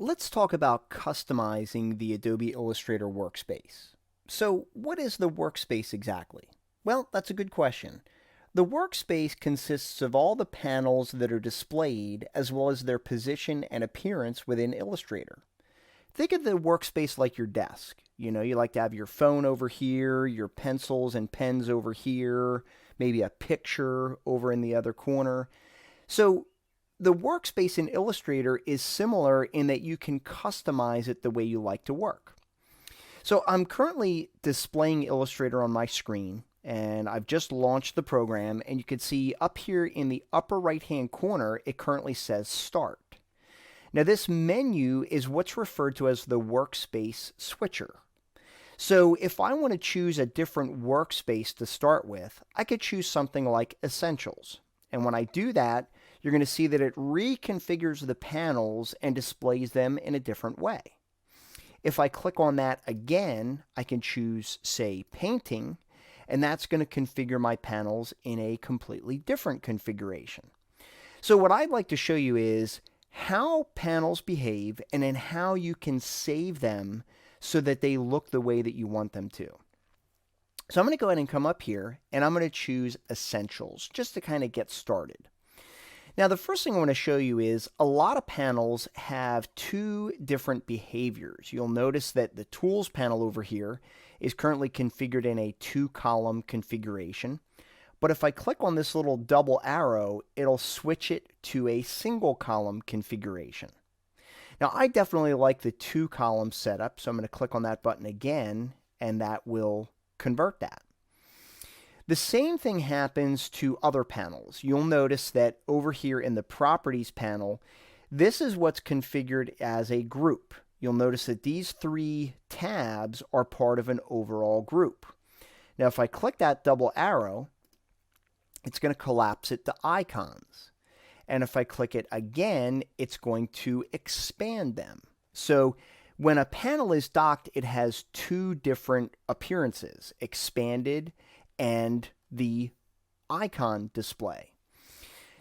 Let's talk about customizing the Adobe Illustrator workspace. So, what is the workspace exactly? Well, that's a good question. The workspace consists of all the panels that are displayed as well as their position and appearance within Illustrator. Think of the workspace like your desk. You like to have your phone over here, your pencils and pens over here, maybe a picture over in the other corner. So, the workspace in Illustrator is similar in that you can customize it the way you like to work. So I'm currently displaying Illustrator on my screen, and I've just launched the program, and you can see up here in the upper right-hand corner, it currently says Start. Now this menu is what's referred to as the Workspace Switcher. So if I want to choose a different workspace to start with, I could choose something like Essentials. And when I do that, you're going to see that it reconfigures the panels and displays them in a different way. If I click on that again, I can choose, say, Painting, and that's going to configure my panels in a completely different configuration. So what I'd like to show you is how panels behave and then how you can save them so that they look the way that you want them to. So I'm going to go ahead and come up here, and I'm going to choose Essentials just to kind of get started. Now the first thing I want to show you is a lot of panels have two different behaviors. You'll notice that the Tools panel over here is currently configured in a 2-column configuration. But if I click on this little double arrow, it'll switch it to a single-column configuration. Now I definitely like the 2-column setup, so I'm going to click on that button again, and that will convert that. The same thing happens to other panels. You'll notice that over here in the Properties panel, this is what's configured as a group. You'll notice that these 3 tabs are part of an overall group. Now if I click that double arrow, it's going to collapse it to icons. And if I click it again, it's going to expand them. So when a panel is docked, it has 2 different appearances, expanded and the icon display.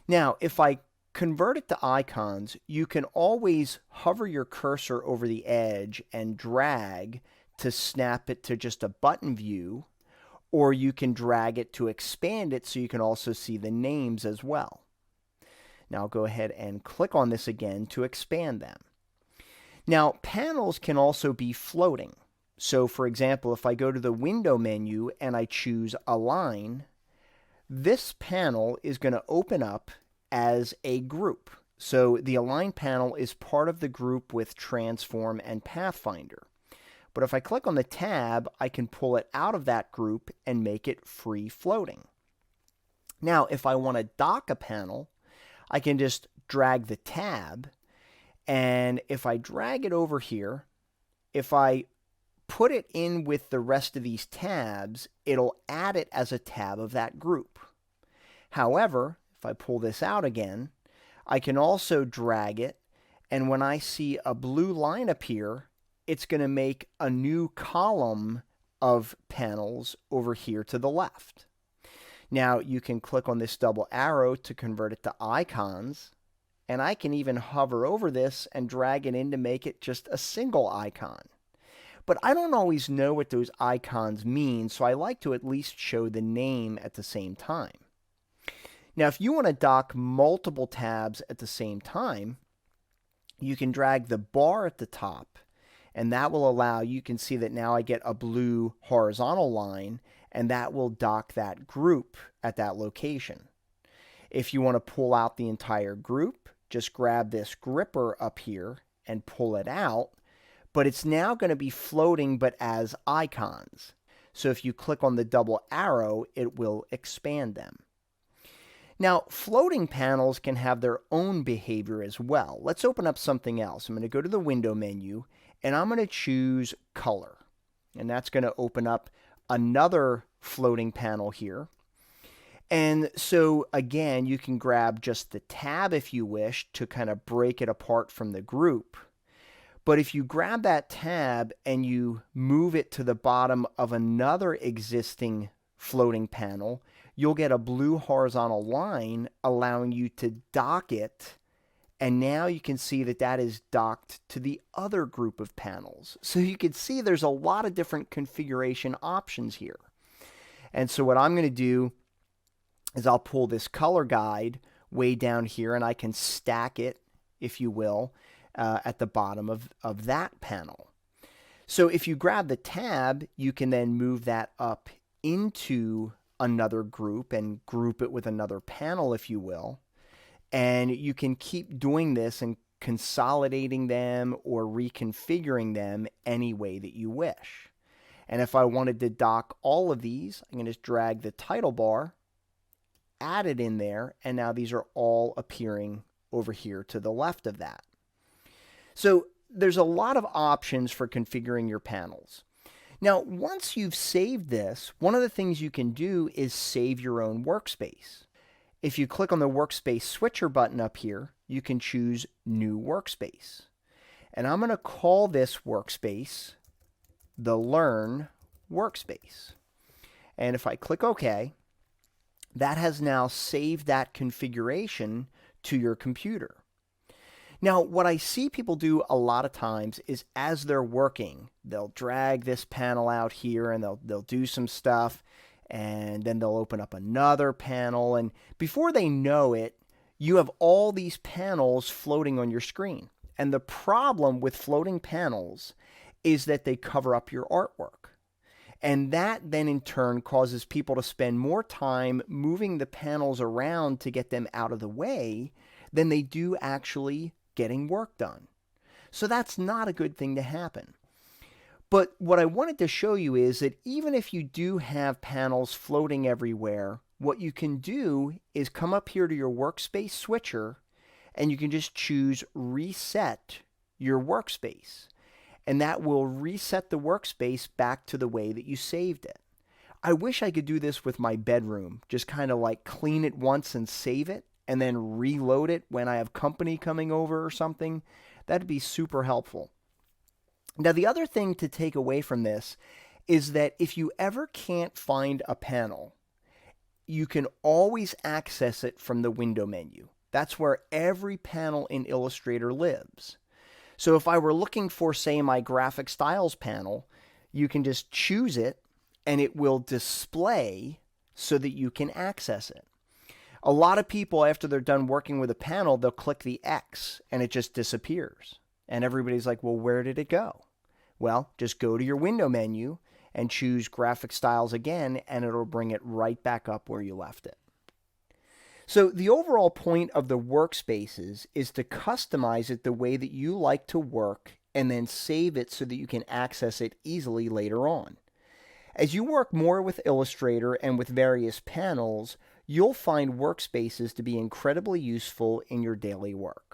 Now, if I convert it to icons, you can always hover your cursor over the edge and drag to snap it to just a button view, or you can drag it to expand it so you can also see the names as well. Now I'll go ahead and click on this again to expand them. Now, panels can also be floating. So for example, if I go to the Window menu and I choose Align, this panel is going to open up as a group. So the Align panel is part of the group with Transform and Pathfinder. But if I click on the tab, I can pull it out of that group and make it free floating. Now, if I want to dock a panel, I can just drag the tab, and if I drag it over here, if I put it in with the rest of these tabs, it'll add it as a tab of that group. However, if I pull this out again, I can also drag it, and when I see a blue line appear, it's going to make a new column of panels over here to the left. Now you can click on this double arrow to convert it to icons, and I can even hover over this and drag it in to make it just a single icon. But I don't always know what those icons mean, so I like to at least show the name at the same time. Now, if you want to dock multiple tabs at the same time, you can drag the bar at the top, and that will allow, you can see that now I get a blue horizontal line, and that will dock that group at that location. If you want to pull out the entire group, just grab this gripper up here and pull it out, but it's now going to be floating but as icons. So if you click on the double arrow, it will expand them. Now, floating panels can have their own behavior as well. Let's open up something else. I'm going to go to the Window menu, and I'm going to choose Color. And that's going to open up another floating panel here. And so, again, you can grab just the tab if you wish to kind of break it apart from the group. But if you grab that tab and you move it to the bottom of another existing floating panel, you'll get a blue horizontal line allowing you to dock it And now you can see that that is docked to the other group of panels. So you can see there's a lot of different configuration options here. And so what I'm going to do is I'll pull this color guide way down here, and I can stack it, if you will, at the bottom of that panel. So if you grab the tab, you can then move that up into another group and group it with another panel, if you will. And you can keep doing this and consolidating them or reconfiguring them any way that you wish. And if I wanted to dock all of these, I can just drag the title bar, add it in there, and now these are all appearing over here to the left of that. So there's a lot of options for configuring your panels. Now, once you've saved this, one of the things you can do is save your own workspace. If you click on the Workspace Switcher button up here, you can choose New Workspace. And I'm going to call this workspace the Learn Workspace. And if I click OK, that has now saved that configuration to your computer. Now, what I see people do a lot of times is as they're working, they'll drag this panel out here and they'll do some stuff, and then they'll open up another panel, and before they know it, you have all these panels floating on your screen. And the problem with floating panels is that they cover up your artwork. And that then in turn causes people to spend more time moving the panels around to get them out of the way than they do actually getting work done. So that's not a good thing to happen. But what I wanted to show you is that even if you do have panels floating everywhere, what you can do is come up here to your Workspace Switcher and you can just choose Reset your workspace. And that will reset the workspace back to the way that you saved it. I wish I could do this with my bedroom, just kind of like clean it once and save it, and then reload it when I have company coming over or something. That'd be super helpful. Now, the other thing to take away from this is that if you ever can't find a panel, you can always access it from the window menu. That's where every panel in Illustrator lives. So if I were looking for, say, my graphic styles panel, you can just choose it and it will display so that you can access it. A lot of people, after they're done working with a panel, they'll click the X and it just disappears. And everybody's like, well, where did it go? Well, just go to your window menu and choose graphic styles again, and it'll bring it right back up where you left it. So the overall point of the workspaces is to customize it the way that you like to work and then save it so that you can access it easily later on. As you work more with Illustrator and with various panels, you'll find workspaces to be incredibly useful in your daily work.